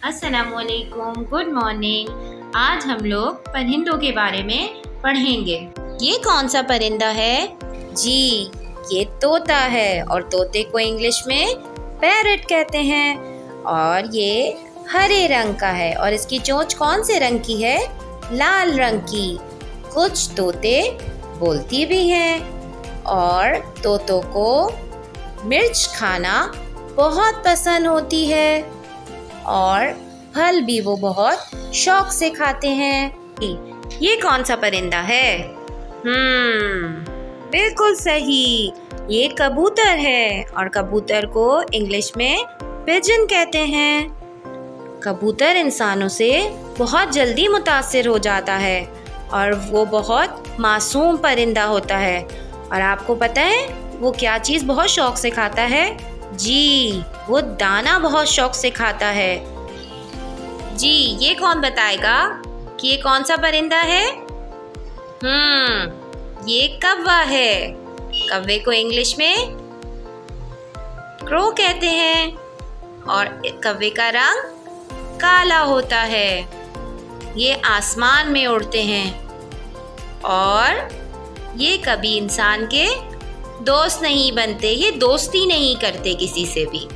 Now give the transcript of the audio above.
अस्सलाम वालेकुम, good morning. आज हम लोग परिंदों के बारे में पढ़ेंगे। ये कौन सा परिंदा है? जी, ये तोता है और तोते को इंग्लिश में पैरट कहते हैं। और ये हरे रंग का है और इसकी चोंच कौन से रंग की है? लाल रंग की। कुछ तोते बोलती भी हैं और तोतों को मिर्च खाना बहुत पसंद होती है और फल भी वो बहुत शौक से खाते हैं। ये कौन सा परिंदा है? बिल्कुल सही, ये कबूतर है और कबूतर को इंग्लिश में पिजन कहते हैं। कबूतर इंसानों से बहुत जल्दी मुतासिर हो जाता है और वो बहुत मासूम परिंदा होता है। और आपको पता है वो क्या चीज़ बहुत शौक से खाता है? जी, वो दाना बहुत शौक से खाता है। जी, ये कौन बताएगा कि ये कौन सा परिंदा है? ये कौवा है। कौवे को इंग्लिश में क्रो कहते हैं और कौवे का रंग काला होता है। ये आसमान में उड़ते हैं और ये कभी इंसान के दोस्त नहीं बनते, ये दोस्ती नहीं करते किसी से भी।